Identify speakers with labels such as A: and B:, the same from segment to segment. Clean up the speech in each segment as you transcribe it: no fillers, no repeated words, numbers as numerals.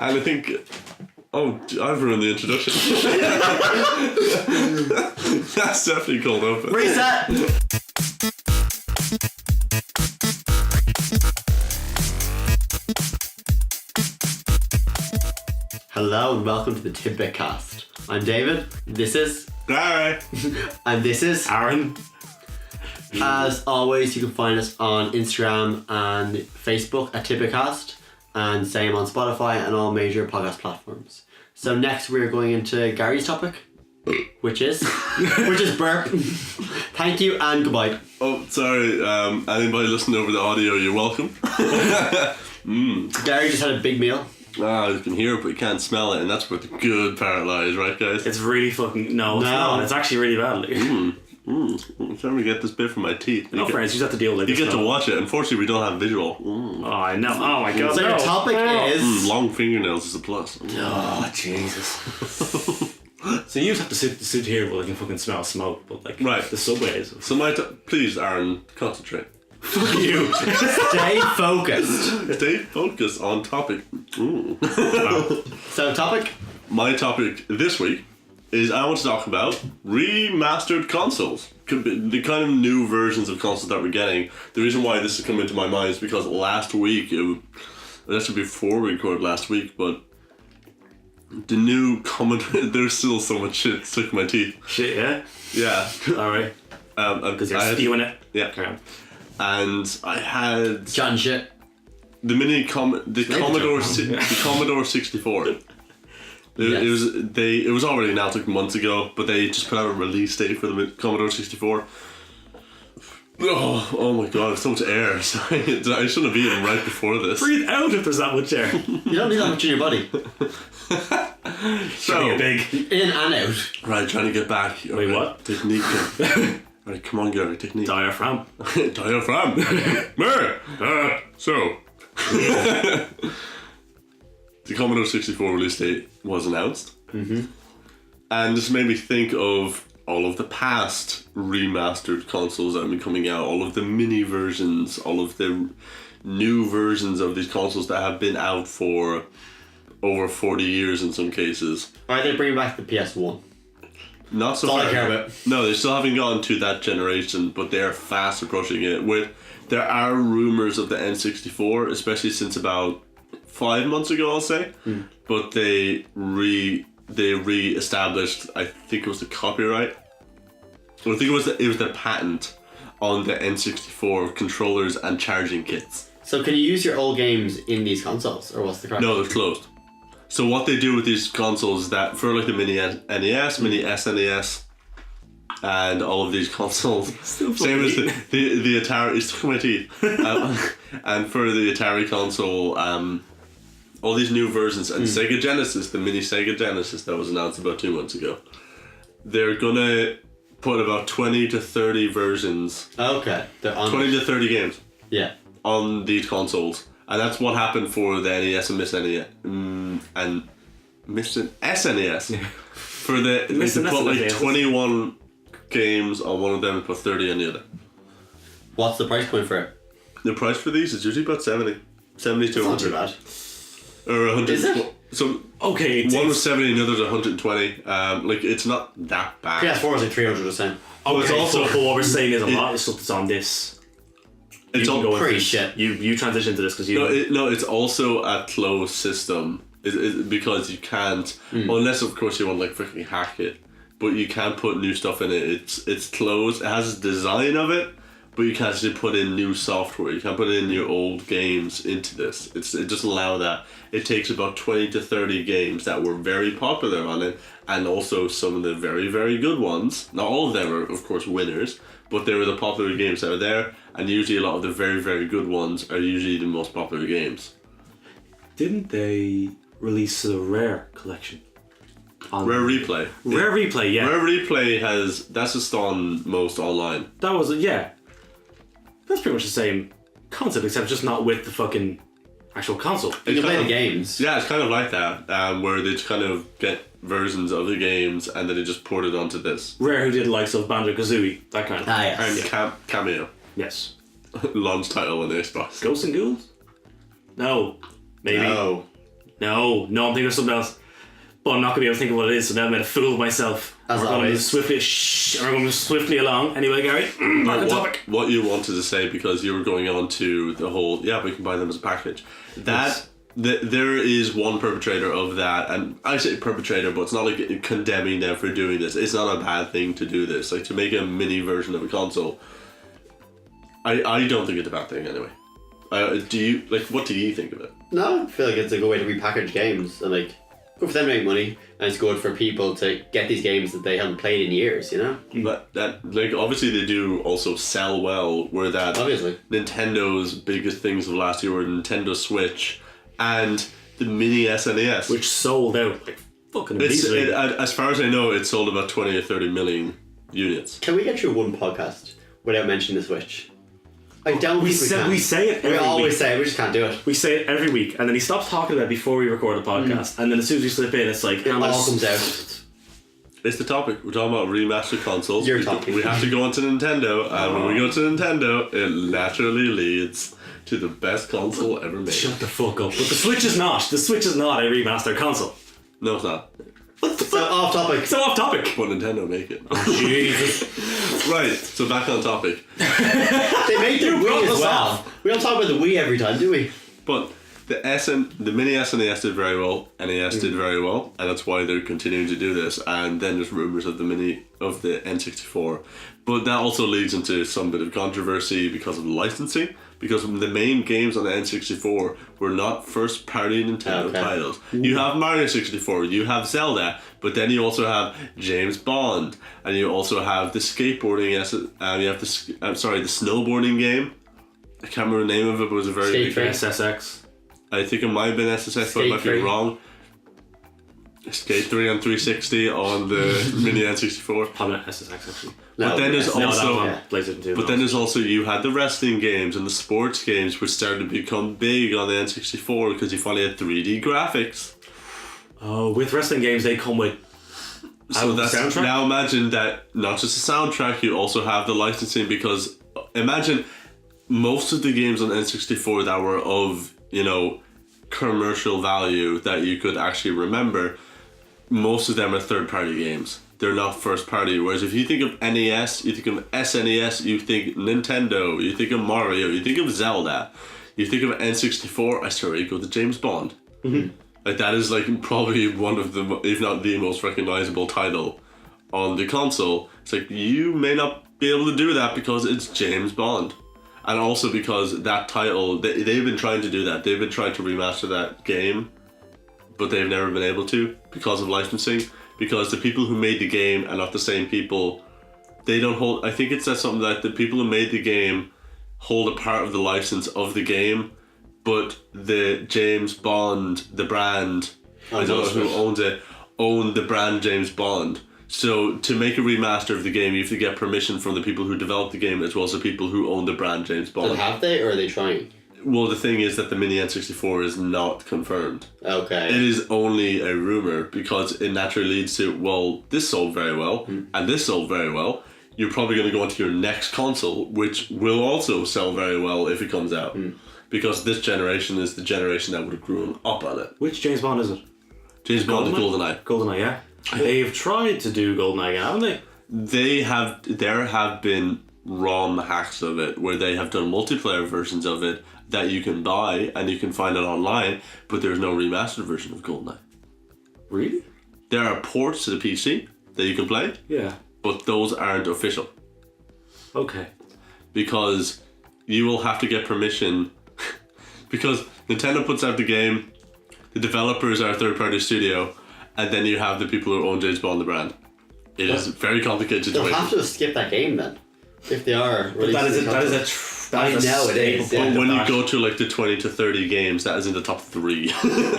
A: And I think... Oh, I've ruined the introduction. That's definitely cold open.
B: Reset! Hello and welcome to the Tidbit Cast. I'm David. This is...
A: Alright.
B: And this is...
C: Aaron.
B: As always, you can find us on Instagram and Facebook at Tidbitcast, and same on Spotify and all major podcast platforms. So next we're going into Gary's topic, which is burp. Thank you and goodbye.
A: Oh, sorry. Anybody listening over the audio, you're welcome.
B: Gary just had a big meal.
A: You can hear it, but you can't smell it, and that's where the good part lies, right, guys?
C: It's really fucking... No, it's not. It's actually really bad.
A: I'm trying to get this bit from my teeth.
C: No, friends, you just have to deal with it.
A: You get to watch it. Unfortunately, we don't have visual.
C: Oh, I know. Oh, my God.
B: So your topic is...
A: Long fingernails is a plus.
C: Oh, Jesus. So you just have to sit here where you can fucking smell smoke, but like
A: Right.
C: the subways.
A: So please, Aaron, concentrate.
C: Fuck you.
B: Stay focused.
A: Stay focused on topic.
B: So topic?
A: My topic this week is I want to talk about remastered consoles. The kind of new versions of consoles that we're getting. The reason why this has come into my mind is because last week, it actually before we recorded last week, but the new Commodore, there's still so much shit stuck in my teeth.
C: Shit, yeah?
A: Yeah.
C: Alright. Because you're spewing it.
A: Yeah.
C: Carry on.
A: And I had
B: John shit.
A: the Commodore 64. It was already announced like months ago, but they just put out a release date for the Commodore 64. Oh my god, there's so much air. Sorry, I shouldn't have eaten right before this.
C: Breathe out if there's that much air.
B: You don't need that much in your body.
A: So
C: big.
B: In and out.
A: Right, trying to get back.
C: Wait,
A: Okay,
C: what?
A: Technique. Right, come on, Gary. Technique.
C: Diaphragm.
A: Diaphragm. So. The Commodore 64 release date was announced. Mm-hmm. And this made me think of all of the past remastered consoles that have been coming out, all of the mini versions, all of the new versions of these consoles that have been out for over 40 years in some cases.
B: Are they bringing back the PS1?
A: Not so
B: That's all
A: far.
B: I care about.
A: No, they still haven't gotten to that generation, but they're fast approaching it. There are rumors of the N64, especially since about 5 months ago, I'll say. But they re-established, I think it was the copyright. I think it was the patent on the N64 controllers and charging kits.
B: So can you use your old games in these consoles, or what's the crack?
A: No, they're closed. So what they do with these consoles is that for like the mini NES, mini SNES, and all of these consoles, same as the Atari, it's stuck in my teeth, and for the Atari console, all these new versions, and Sega Genesis, the mini Sega Genesis that was announced about 2 months ago, they're gonna put about 20 to 30 versions,
B: Okay. They're on
A: 20 to 30 games
B: Yeah.
A: on these consoles. And that's what happened for the NES and SNES. For they put like 21 games on one of them and put 30 on the other.
B: What's the price point for it?
A: The price for these is usually about 70 to
B: It's not too
A: 100.
B: bad.
A: Or 100.
B: Is it?
A: So
C: Okay,
A: one was 70 and the other's 120. Like it's not that bad.
B: PS4 is like 300 or something.
C: Okay,
A: it's also-
C: so what we're saying is a lot of stuff that's on this.
A: It's
C: You
A: all
C: can go
B: pretty
C: into-
B: shit.
C: You transition to this because you...
A: it's also a closed system. Because you can't, unless of course you want to like freaking hack it, but you can't put new stuff in it. It's closed. It has a design of it, but you can't actually put in new software. You can't put in your old games into this. It doesn't allow that. It takes about 20 to 30 games that were very popular on it, and also some of the very, very good ones. Not all of them are, of course, winners, but they were the popular games that are there, and usually a lot of the very, very good ones are usually the most popular games.
C: Didn't they release a Rare collection?
A: Rare Replay.
C: Rare Replay, yeah.
A: Rare Replay that's just on most online.
C: That was, yeah. That's pretty much the same concept, except just not with the fucking actual console.
B: You can play
A: kind
B: the
A: of-
B: games.
A: Yeah, it's kind of like that, where they just kind of get versions of the games and then they just port it onto this.
C: Rare, who did the likes of Banjo-Kazooie, that kind of thing.
B: Ah, yes.
A: And Cameo.
C: Yes.
A: Launch title on Xbox.
C: Ghosts and Ghouls? No. Maybe.
B: No.
C: No, I'm thinking of something else. But I'm not going to be able to think of what it is, so now I'm going to fool myself.
B: As
C: we're going
B: always.
C: we're going swiftly along. Anyway, Gary, back on topic.
A: What you wanted to say, because you were going on to the whole, we can buy them as a package. There is one perpetrator of that, and I say perpetrator, but it's not like condemning them for doing this. It's not a bad thing to do this. Like, to make a mini version of a console, I don't think it's a bad thing anyway. What do you think of it?
B: No, I feel like it's a good way to repackage games and like good for them to make money, and it's good for people to get these games that they haven't played in years, you know?
A: But that, like, obviously they do also sell well, where that
B: Obviously.
A: Nintendo's biggest things of last year were Nintendo Switch and the mini SNES.
C: Which sold out like fucking easily.
A: As far as I know, it sold about 20 or 30 million units.
B: Can we get through one podcast without mentioning the Switch? I don't think we can.
C: We say it every
B: We always
C: week.
B: say it, we just can't do it.
C: We say it every week, and then he stops talking about it before we record a podcast, and then as soon as we slip in, it's like...
B: It all comes out.
A: It's the topic. We're talking about remastered consoles.
B: You're talking.
A: We have to go on to Nintendo, and when we go to Nintendo, it naturally leads to the best console ever made.
C: Shut the fuck up. But the Switch is not. The Switch is not a remastered console.
A: No, it's not.
B: So off topic.
C: So off topic.
A: But Nintendo make it.
C: Jesus.
A: Right, so back on topic.
B: They make the Wii
C: brought
B: as
C: us
B: well.
C: off.
B: We don't talk about the Wii every time, do we?
A: But the mini SNES did very well, NES did very well, and that's why they're continuing to do this. And then there's rumors of the N64, but that also leads into some bit of controversy because of the licensing. Because the main games on the N64 were not first-party Nintendo titles. You have Mario 64, you have Zelda, but then you also have James Bond, and you also have the skateboarding. You have the snowboarding game. I can't remember the name of it, but it was a very
B: Skate
A: big
B: Train.
A: game.
C: SSX.
A: I think it might have been SSX, but I might be
B: 3.
A: wrong. Skate 3 on 360 on the mini N64.
C: Probably not SSX, actually.
A: But then there's
C: No,
A: also,
C: that one.
B: yeah.
C: PlayStation 2.
A: but then there's also, you had the wrestling games and the sports games, which started to become big on the N64 because you finally had 3D graphics.
C: Oh, with wrestling games, they come with...
A: So that's
C: soundtrack?
A: now imagine that not just the soundtrack, you also have the licensing, because imagine most of the games on N64 that were of, commercial value that you could actually remember, most of them are third-party games. They're not first-party. Whereas if you think of NES, you think of SNES, you think Nintendo, you think of Mario, you think of Zelda, you think of N64, I swear you go to James Bond. Mm-hmm. Like, that is like probably one of the, if not the most recognizable title on the console. It's like, you may not be able to do that because it's James Bond. And also because that title, they've been trying to do that. They've been trying to remaster that game, but they've never been able to because of licensing. Because the people who made the game are not the same people. They don't hold... I think it says something like the people who made the game hold a part of the license of the game, but the James Bond, the brand, I don't know who owns it, own the brand James Bond. So to make a remaster of the game, you have to get permission from the people who developed the game as well as the people who own the brand James Bond.
B: And have they, or are they trying?
A: Well, the thing is that the mini N64 is not confirmed.
B: Okay.
A: It is only a rumor because it naturally leads to, well, this sold very well and this sold very well. You're probably going to go into your next console, which will also sell very well if it comes out. Because this generation is the generation that would have grown up on it.
C: Which James Bond is it?
A: James Bond and GoldenEye.
C: GoldenEye, yeah. They've tried to do GoldenEye again, haven't they?
A: There have been ROM hacks of it where they have done multiplayer versions of it that you can buy and you can find it online, but there's no remastered version of GoldenEye.
C: Really?
A: There are ports to the PC that you can play,
C: Yeah.
A: but those aren't official
C: Okay.
A: because you will have to get permission because Nintendo puts out the game, the developers are a third-party studio, and then you have the people who own James Bond, the brand. It is very complicated
B: They'll
A: to
B: have to skip that game then, if they are.
C: But that is a
B: I know it is, yeah.
C: staple point
A: when
C: of
A: you
C: that.
A: go to like the 20 to 30 games, that is in the top 3.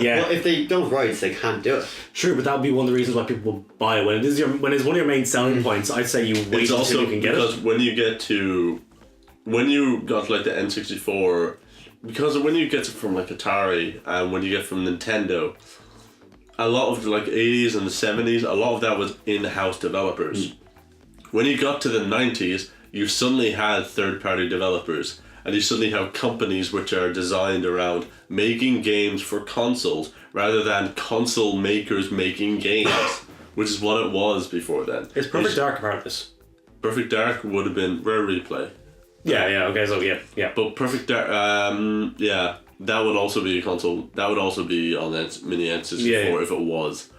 C: Yeah.
B: Well, if they don't rights, they can't do it.
C: True, but that would be one of the reasons why people will buy it. When it's one of your main selling points, I'd say you wait
A: It's
C: until
A: also
C: you can get
A: because
C: it.
A: when you got like the N64, because when you get it from like Atari and when you get from Nintendo, a lot of like 80s and the 70s, a lot of that was in-house developers. When you got to the 90s, you suddenly had third-party developers, and you suddenly have companies which are designed around making games for consoles rather than console makers making games, which is what it was before then.
C: Is Perfect Dark a part of this?
A: Perfect Dark would have been Rare Replay.
C: Yeah, okay, so yeah.
A: But Perfect Dark, yeah, that would also be a console. That would also be on Mini N64 if it was.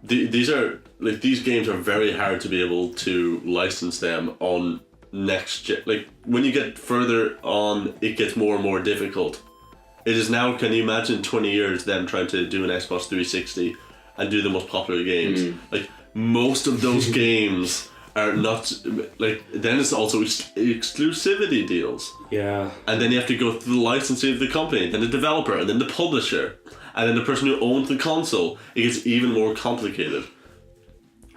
A: These games are very hard to be able to license them on next gen. Like, when you get further on, it gets more and more difficult. It is now, can you imagine 20 years them trying to do an Xbox 360 and do the most popular games? Like, most of those games are not, like, then it's also exclusivity deals.
C: Yeah.
A: And then you have to go through the licensing of the company, then the developer, and then the publisher, and then the person who owns the console. It gets even more complicated.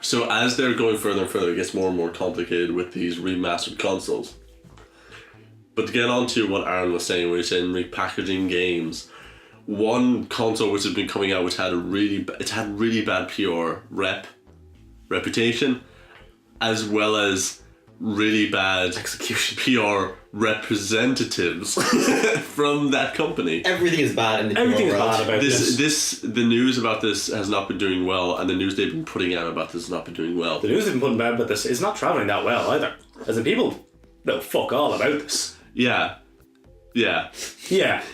A: So as they're going further and further, it gets more and more complicated with these remastered consoles. But to get on to what Aaron was saying, where he's saying repackaging games, one console which has been coming out, which had really bad PR reputation, as well as really bad
C: Execution.
A: PR representatives from that company.
B: Everything is bad in the
C: Everything is
B: world.
C: bad about this.
A: The news about this has not been doing well, and the news they've been putting out about this has not been doing well.
C: The news they've been putting bad about this is not travelling that well either. As in, people know fuck all about this.
A: Yeah.
C: Yeah.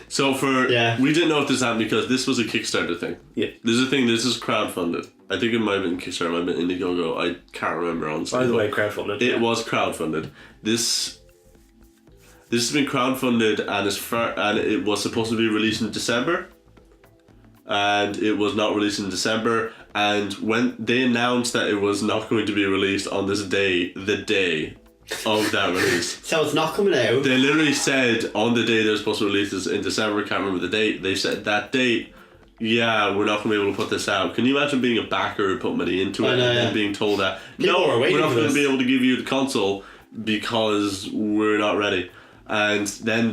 A: So we didn't know if this happened because this was a Kickstarter thing.
C: Yeah.
A: This is crowdfunded. I think it might have been Kickstarter, it might have been Indiegogo. I can't remember honestly.
C: By the way, crowdfunded.
A: It was crowdfunded. This has been crowdfunded, and it was supposed to be released in December, and it was not released in December. And when they announced that it was not going to be released on this day, the day of that release,
B: So it's not coming out.
A: they literally said on the day they're supposed to release this in December. Can't remember the date. They said that date. Yeah, we're not going to be able to put this out. Can you imagine being a backer who put money into it and being told that
B: People
A: no,
B: were waiting
A: we're not
B: for
A: going to
B: this.
A: be able to give you the console because we're not ready. And then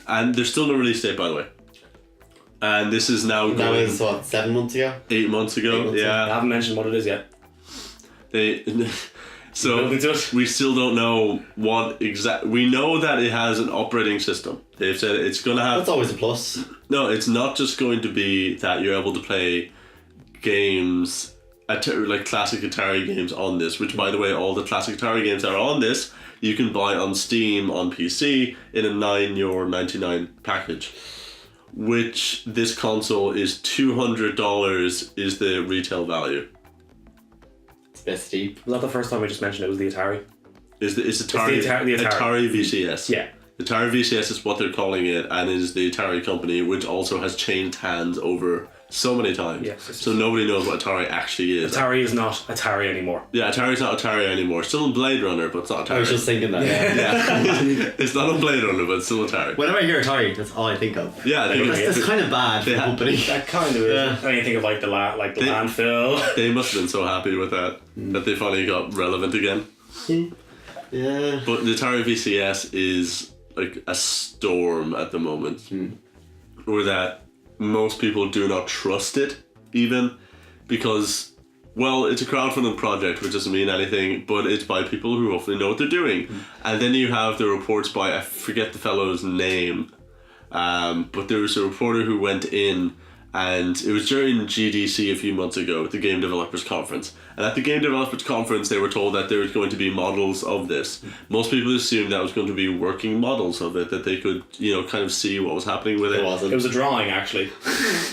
A: and there's still no release date, by the way. And this is now
B: That
A: going
B: was, what, 7 months ago?
A: 8 months ago.
B: 8 months
C: I
A: Yeah,
C: haven't mentioned what it is yet.
A: so
C: Building to it.
A: we still don't know what exact. We know that it has an operating system. They've said it's going to have.
B: That's always a plus.
A: No, it's not just going to be that you're able to play games, like classic Atari games on this, which, by the way, all the classic Atari games that are on this, you can buy on Steam on PC in a €9.99 package, which this console is $200 is the retail value.
B: It's a bit steep.
C: Was that the first time we just mentioned it was the Atari?
A: It's Atari,
C: the Atari.
A: Atari VCS.
C: Yeah.
A: Atari VCS is what they're calling it, and it is the Atari company, which also has changed hands over so many times.
C: Yes.
A: So nobody knows what Atari actually is.
C: Atari is not Atari anymore.
A: Yeah, Atari's not Atari anymore. Still in Blade Runner, but it's not Atari.
B: I was just thinking that, yeah.
A: Yeah. It's not on Blade Runner, but it's still Atari.
B: Whenever I hear Atari, that's all I think of.
A: Yeah, I think
B: That's kind of bad for the company.
C: That kind of is.
B: Yeah.
C: And you think of like the landfill.
A: they must have been so happy with that they finally got relevant again.
B: Yeah.
A: But the Atari VCS is like a storm at the moment, where that most people do not trust it even because, well, it's a crowdfunding project, which doesn't mean anything, but it's by people who hopefully know what they're doing. And then you have the reports by, I forget the fellow's name, but there was a reporter who went in, and it was during GDC a few months ago, the Game Developers Conference. And at the Game Developers Conference, they were told that there was going to be models of this. Most people assumed that was going to be working models of it, that they could, kind of see what was happening with it.
B: It wasn't.
C: It was a drawing, actually.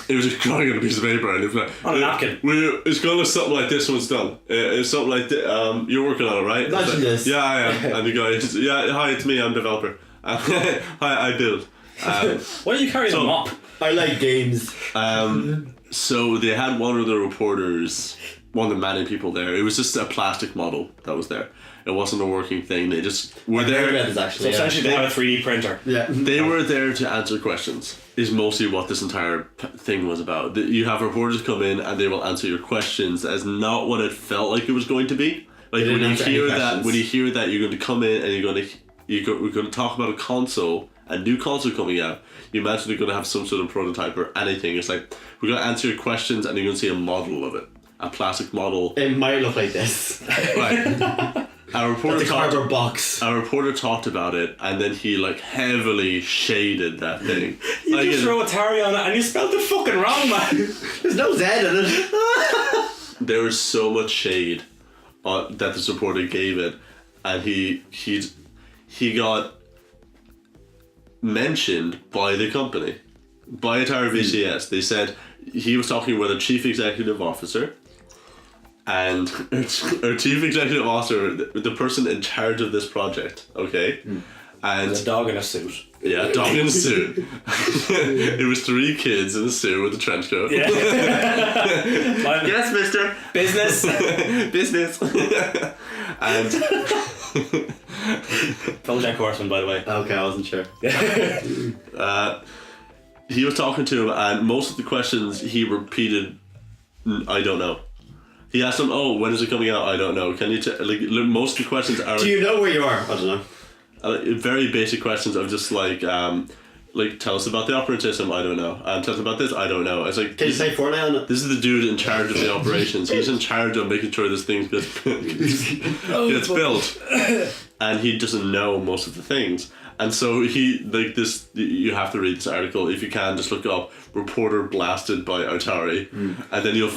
A: It was a drawing on a piece of paper, and it was like,
C: On a napkin.
A: It's gonna look something like this when it's done. It's something like you're working on it, right? It's
B: Imagine
A: like,
B: this.
A: Yeah, I am. And the guy, hi, it's me. I'm a developer. Hi, I build.
C: Why do you carry the mop?
B: I like games.
A: So they had one of the reporters, one of the many people there. It was just a plastic model that was there. It wasn't a working thing. They just were
B: I heard about
A: there.
B: this
C: So
B: actually.
C: essentially they have a 3D printer.
B: Yeah.
A: They were there to answer questions. Is mostly what this entire thing was about. You have reporters come in and they will answer your questions. That's not what it felt like it was going to be. Like
B: They
A: when
B: didn't
A: you
B: answer any
A: hear that,
B: questions.
A: when you hear that you're going to come in and we're going to talk about a console, a new console coming out. You imagine they're going to have some sort of prototype or anything. It's like we're going to answer your questions and you're going to see a model of it, a plastic model.
B: It might look like this.
A: Right. a reporter
B: That's a cardboard box.
A: A reporter talked about it, and then he like heavily shaded that thing.
C: You
A: Like,
C: just throw Atari on it and you spelled it fucking wrong, man.
B: There's no Z in it.
A: there was so much shade that this reporter gave it, and he got mentioned by the company, by Atari VCS. They said he was talking with a chief executive officer, and our chief executive officer, the person in charge of this project, okay, and
C: A dog in a suit.
A: yeah, dog in a suit. It was 3 kids in a suit with a trench coat.
C: Yeah.
A: Yes, mister.
C: Business.
A: Business. And
C: BoJack Horseman, by the way.
B: Okay, I wasn't sure.
A: he was talking to him, and most of the questions he repeated, I don't know. He asked him, "Oh, when is it coming out? I don't know. Can you like most of the questions are
B: Do you know where you are? I don't know.
A: Very basic questions of just like tell us about the operating system. I don't know. Tell us about this. I don't know." It's like,
B: Can you say Fortnite on it?
A: this is the dude in charge of the operations. He's in charge of making sure this thing gets built, and he doesn't know most of the things. And so you have to read this article if you can. Just look up "reporter blasted by Atari," and then you'll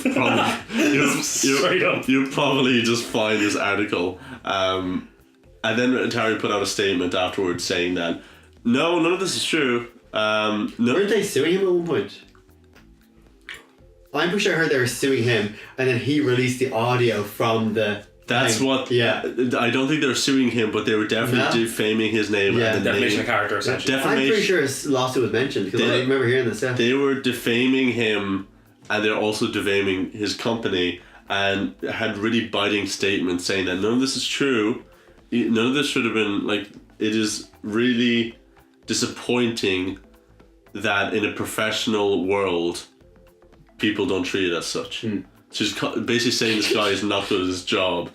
A: probably just find this article. And then Atari put out a statement afterwards saying that no, none of this is true. No.
B: Weren't they suing him at one point? I'm pretty sure I heard they were suing him, and then he released the audio from the.
A: That's
B: thing.
A: what.
B: Yeah.
A: I don't think they were suing him, but they were definitely defaming his name.
B: Yeah.
A: And the
C: Defamation of
A: name.
C: character, essentially.
B: I'm pretty sure his lawsuit was mentioned because I remember hearing this. Yeah.
A: They were defaming him, and they're also defaming his company, and had really biting statements saying that none of this is true. None of this should have been like. It is really disappointing that in a professional world, people don't treat it as such. She's basically saying this guy is not good at his job.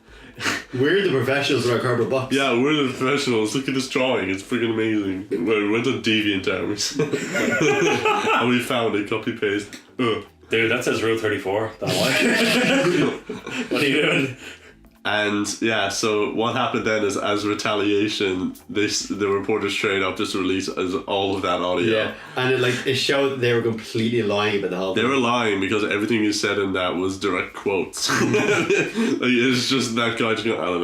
B: We're the professionals with our cardboard box.
A: Yeah, we're the professionals. Look at this drawing. It's freaking amazing. We went on DeviantArms. And we found it. Copy paste. Ugh.
C: Dude, that says Rule 34. That one. What are you doing?
A: And yeah, so what happened then is, as retaliation, the reporter straight up just released all of that audio.
B: Yeah, and it showed that they were completely lying about the whole
A: They
B: thing.
A: were lying because everything you said in that was direct quotes. It's just that guy just going, I don't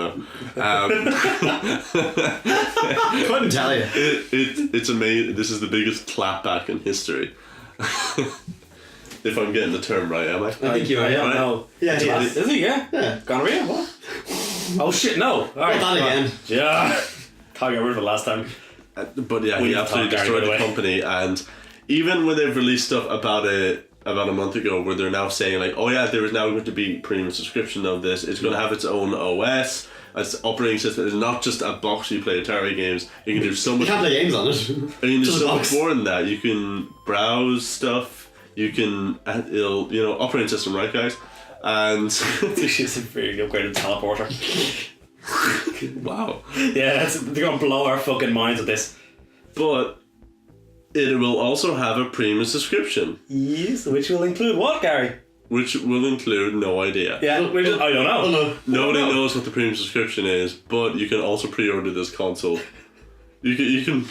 A: know.
B: Couldn't tell you.
A: It's amazing. This is the biggest clapback in history. If I'm getting the term right, am I?
B: I think you are.
C: I
B: Yeah.
C: don't know.
B: Yeah, he is.
C: Is he? Yeah.
B: Yeah.
C: Gonorrhea? What? Oh shit! No. All right.
B: Not again.
C: Yeah. Can't get rid of it last time.
A: But yeah,
C: We
A: he
C: need to
A: absolutely
C: talk,
A: destroyed
C: Gary,
A: the
C: by the way.
A: company. And even when they've released stuff about a month ago, where they're now saying like, oh yeah, there is now going to be premium subscription of this. It's going to have its own OS, its operating system. It's not just a box you play Atari games. You can do so
B: You
A: much.
B: can't play games on it.
A: I mean, there's
B: Just
A: so
B: a
A: much
B: box.
A: more than that. You can browse stuff. You can, operating system, right, guys? And
C: She's a very upgraded teleporter.
A: wow.
C: Yeah, they're gonna blow our fucking minds with this.
A: But it will also have a premium subscription,
C: Yes, which will include what, Gary?
A: which will include no idea.
C: Yeah, I don't know.
B: Oh no.
A: Nobody knows what the premium subscription is, but you can also pre-order this console. You can.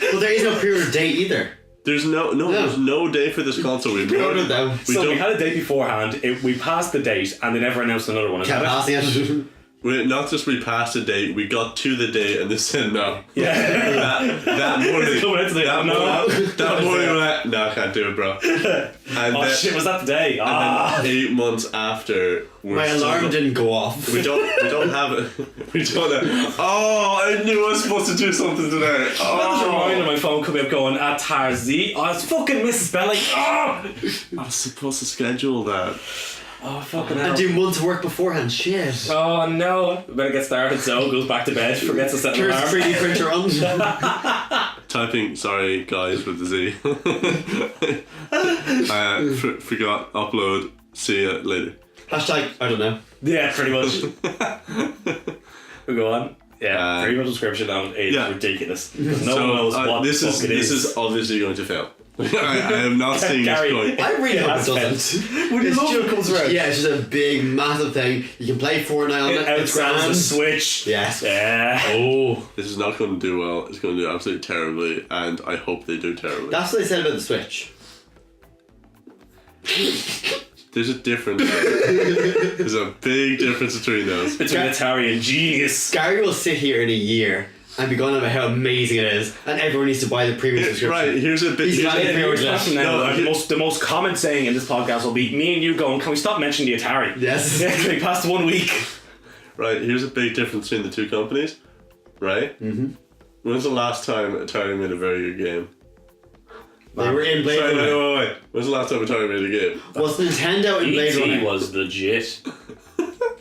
B: Well, there is no pre-order date either.
A: There's there's no day for this console. We
B: Pre-ordered them.
C: We had a date beforehand. We passed the date, and they never announced another one. Is
B: Kept
C: that it?
B: passing it.
A: Not just we passed the date, we got to the date and they said no.
C: Yeah.
A: That morning.
C: Coming into the
A: that morning, we're like, no, I can't do it, bro. And
C: Oh
A: then,
C: shit! Was that the day?
A: and then 8 months after,
B: My alarm didn't go off.
A: We don't have it. We don't have. Oh, I knew I was supposed to do something today.
C: I had this
A: Oh,
C: reminder on my phone coming up going at Tarzi. Oh, it's fucking misspelling. Oh,
A: I was supposed to schedule that.
C: oh fucking
B: I
C: hell.
B: do months of work beforehand. Shit.
C: Oh no! Better get started. So goes back to bed. Forgets to set an
B: Turns
C: alarm.
B: 3D printer on.
A: Typing, sorry guys with the Z. Forgot, upload, see ya later.
B: Hashtag, I don't know.
C: Yeah, pretty much. We go on. Yeah, pretty much description on it's
A: yeah.
C: ridiculous. 'Cause no one knows what
A: this
C: the
A: is
C: fuck it
A: this is obviously going to fail. I am not seeing this
C: Gary,
A: going.
B: I really hope it
C: that's
B: doesn't.
C: Would you
B: It's
C: love
B: ju-
C: it comes around?
B: Yeah, it's just a big, massive thing. You can play Fortnite on
C: It
B: it. It's
C: outsells the
B: grand.
C: Switch.
B: Yes.
C: Yeah.
B: Oh.
A: This is not going to do well. It's going to do absolutely terribly, and I hope they do terribly.
B: That's what they said about the Switch.
A: There's a difference. There's a big difference between those.
C: Between Atari and Genius.
B: Gary will sit here in a year and be going on about how amazing it is, and everyone needs to buy the premium subscription.
A: Right, here's a bit.
B: He's
A: here's
B: got
A: a-
B: it.
C: Here's the question now.
A: No,
C: Like, the most common saying in this podcast will be me and you going, can we stop mentioning the Atari?
B: Yes.
C: Yeah, can we pass 1 week?
A: Right, here's a big difference between the two companies. Right? Mm-hmm. When's the last time Atari made a very good game?
B: They were in Blade
A: Sorry,
B: Runner.
A: wait. When's the last time Atari made a game?
B: Was Nintendo in Blade
C: E.T.
B: Runner?
C: was legit.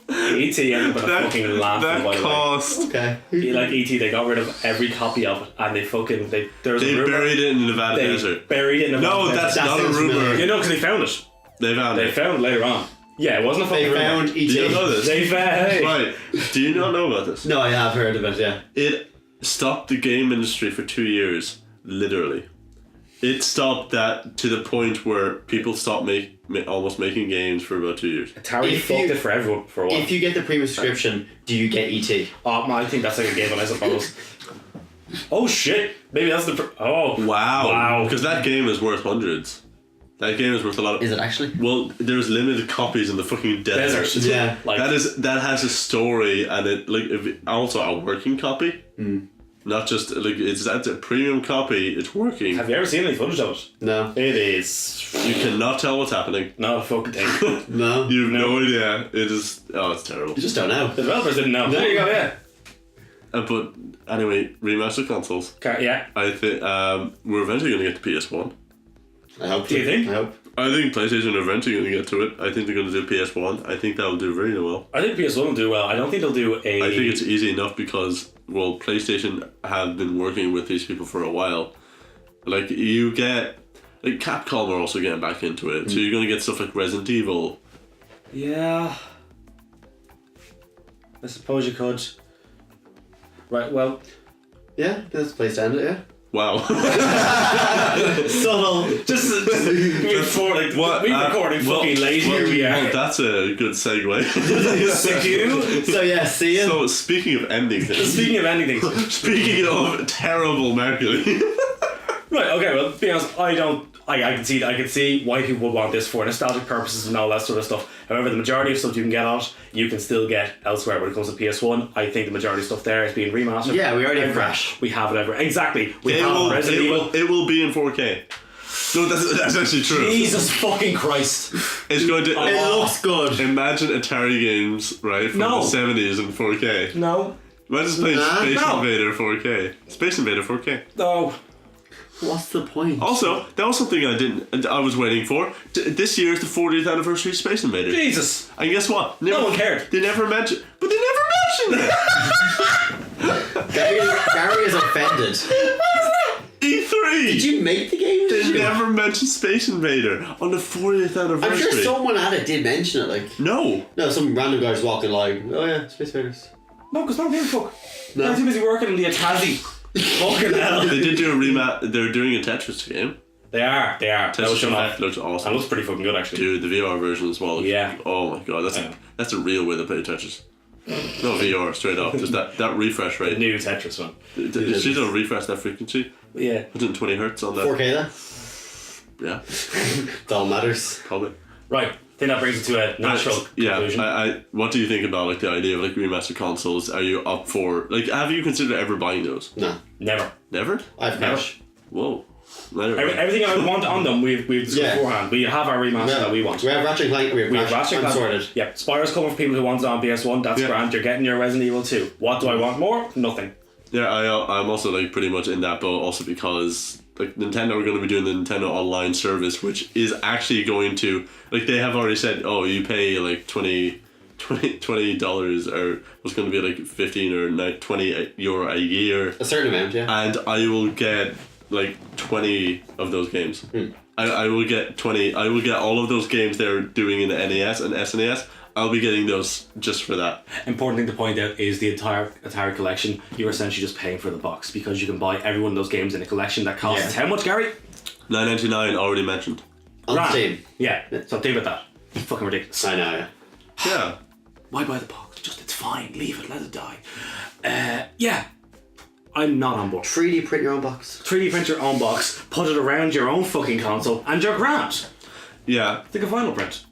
C: E.T. ended up with a fucking laugh, by
A: that
C: the way.
A: cost.
B: Okay.
C: Like E.T., they got rid of every copy of it, and there was
A: They
C: a rumor.
A: buried it in the Nevada
C: They
A: desert.
C: buried it in the
A: No,
C: Nevada
A: that's
C: desert.
A: not a
B: sounds
A: rumor.
B: familiar.
C: You know, because they found it.
A: They found
C: They
A: it.
C: found it later on. Yeah, it wasn't a fucking
B: They
C: rumor.
B: found
A: Do you
B: E.T.
A: know this?
C: They found.
A: Right. Do you not know about this?
B: No, I have heard of it, yeah.
A: It stopped the game industry for 2 years, literally. It stopped that to the point where people stopped almost making games for about 2 years.
C: Atari
B: If
C: fucked
B: you-
C: it for everyone for a while.
B: If you get the premium subscription, do you get ET?
C: Oh, man, I think that's like a given, I suppose. Oh shit! Maybe that's the. Oh
A: Wow.
C: Wow.
A: Because that game is worth hundreds. That game is worth a lot of.
B: Is it actually?
A: Well, there's limited copies in the fucking desert.
C: Desert.
B: Yeah.
C: Like
A: That has a story and it also a working copy. Not just that's a premium copy. It's working.
C: have you ever seen any footage of it?
B: No.
C: It is
A: You cannot tell what's happening.
C: not a fucking thing.
B: No.
A: You have no idea. It is. Oh, it's terrible.
B: You just don't know.
C: The developers didn't know. There you go. Yeah.
A: But anyway, remastered consoles.
C: Okay, yeah.
A: I think we're eventually going to get to PS1.
B: I hope.
C: Do you think?
B: I hope.
A: I think PlayStation are eventually going to get to it. I think they're going to do PS1. I think that will do very well.
C: I think PS1 will do well. I don't think they'll do a.
A: I think it's easy enough because, well, PlayStation have been working with these people for a while. Like, you get... Like, Capcom are also getting back into it. So you're going to get stuff like Resident Evil.
C: Yeah. I suppose you could. Right. Well.
B: Yeah, that's the place to end it, yeah.
A: Wow.
B: Subtle.
C: Just like
A: What?
C: we recording fucking late here we
A: well,
C: are.
A: that's a good segue.
C: Thank you.
B: So yeah, see ya.
A: So, speaking of ending things...
C: Speaking of ending things.
A: Speaking of terrible marketing...
C: Right, okay, well, to be honest, I can see why people would want this for nostalgic purposes and all that sort of stuff. However, the majority of stuff you can get on it, you can still get elsewhere when it comes to PS1. I think the majority of stuff there is being remastered.
B: Yeah, we already have
C: Everywhere.
B: Crash.
C: We have it everywhere. Exactly. We
A: It
C: have
A: will,
C: Resident Evil.
A: it will be in 4K. No, that's actually true.
C: Jesus fucking Christ.
A: It's going to...
B: It looks good.
A: Imagine Atari games, right, from
C: No.
A: the 70s in 4K.
C: No.
A: Imagine playing
B: Nah.
A: Space
C: No.
A: Invader 4K. Space Invader 4K.
C: No.
B: What's the point?
A: Also, that was something I was waiting for. This year is the 40th anniversary of Space Invader.
C: Jesus.
A: And guess what?
C: No one cared.
A: They never mentioned... But they never mentioned it!
B: Gary is offended.
A: E3!
B: Did you make the game?
A: They never mentioned Space Invader on the 40th anniversary.
B: I'm sure someone at it did mention it, like...
A: No.
B: No, some random guys walking like, oh yeah, Space Invaders.
C: No, because no give a fuck.
B: No.
C: They're too busy working in the Atazi. Fucking hell.
A: They did do a They're doing a Tetris game.
C: They are. That was
A: Tetris
C: shown off.
A: Effect looks awesome.
C: That looks pretty fucking good, actually.
A: Dude, the VR version as well.
C: Yeah.
A: Oh my god, that's a real way to play Tetris. No VR, straight up. Just that refresh
C: The
A: rate.
C: new Tetris one.
A: She don't refresh that frequency.
C: Yeah.
A: 120 hertz on that.
B: 4K then?
A: Yeah,
B: It all matters.
A: probably.
C: Right. I think that brings it to a natural conclusion.
A: I what do you think about like the idea of like remastered consoles? Are you up for like? Have you considered ever buying those?
B: No.
C: Never.
A: Never.
B: I've
C: Never.
B: Crash.
A: Whoa. Never.
C: Everything I want on them, we've discussed
B: Yeah.
C: beforehand. We have our remaster that we want.
B: We have Ratchet and Clank. We have
C: We have
B: Crash.
C: Ratchet
B: I'm
C: Clank.
B: sorted.
C: Yeah, Spyro's coming for people who want it on PS1. That's
A: Yeah.
C: grand. You're getting your Resident Evil 2. What do I want more? Nothing.
A: Yeah, I'm also like pretty much in that boat also because like Nintendo are going to be doing the Nintendo Online service, which is actually going to like they have already said, oh, you pay like $20 or it's going to be like 15 or 20 euro a year,
B: A certain amount, yeah.
A: and I will get like 20 of those games. I will get 20. I will get all of those games they're doing in the NES and SNES. I'll be getting those just for that.
C: Important thing to point out is the entire Atari collection. You're essentially just paying for the box because you can buy every one of those games in a collection that costs
B: Yeah.
C: how much, Gary?
A: $9.99 already mentioned.
B: On
C: Right.
B: Steam.
C: Yeah. So think about that. It's fucking ridiculous.
B: I know.
A: Yeah.
C: Why buy the box? Just it's fine. Leave it. Let it die. Yeah. I'm not on board.
B: 3D print your own box.
C: 3D print your own box, put it around your own fucking console, and you're grand.
A: Yeah.
C: Think of vinyl print.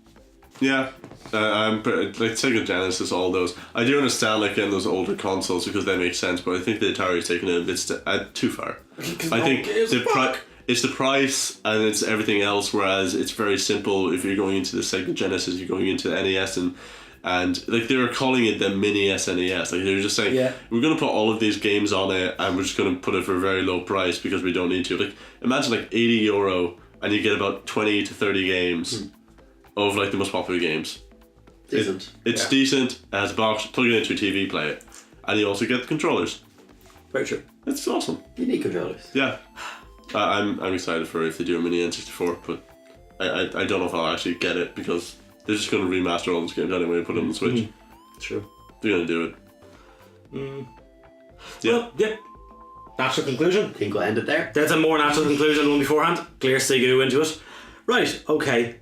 A: Yeah. I'm like Sega Genesis, all those. I do understand like getting those older consoles because they make sense, but I think the Atari's taken it a bit too far. I think it's the price and it's everything else. Whereas it's very simple. If you're going into the Sega Genesis, you're going into the NES and like they were calling it the mini SNES. Like they were just saying, we're gonna put all of these games on it and we're just gonna put it for a very low price because we don't need to. Like imagine like €80 and you get about 20 to 30 games of like the most popular games.
B: Decent.
A: It's decent. It has a box. Plug it into your TV, play it, and you also get the controllers.
C: Very true.
A: It's awesome.
B: You need controllers.
A: Yeah, I'm excited for if they do a mini N64, but I don't know if I'll actually get it because they're just going to remaster all those games anyway and put them on the Switch.
C: True.
A: They're going to do it. Yeah.
C: Well, yeah. Natural conclusion.
B: I think we'll end it there.
C: There's a more natural conclusion than one beforehand. Clear Sigoo into it. Right. Okay.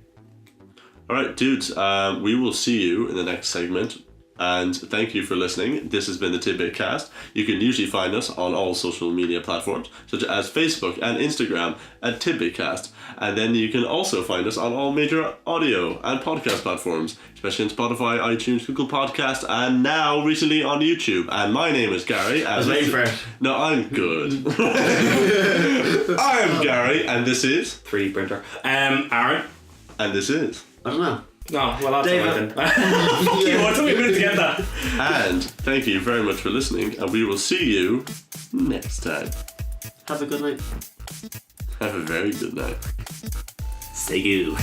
A: All right, dudes. We will see you in the next segment. And thank you for listening. This has been the Tidbit Cast. You can usually find us on all social media platforms, such as Facebook and Instagram at TidbitCast. And then you can also find us on all major audio and podcast platforms, especially on Spotify, iTunes, Google Podcast, and now recently on YouTube. And my name is Gary.
B: I was waiting for it.
A: No, I'm good. I'm Gary, and this is...
C: 3D printer. Aaron.
A: And this is...
B: I don't know.
C: No, well, that's
B: David.
C: all right then. Fuck you, it took me a minute to get that.
A: And thank you very much for listening, and we will see you next time.
B: Have a good night.
A: Have a very good night.
C: Sigoo.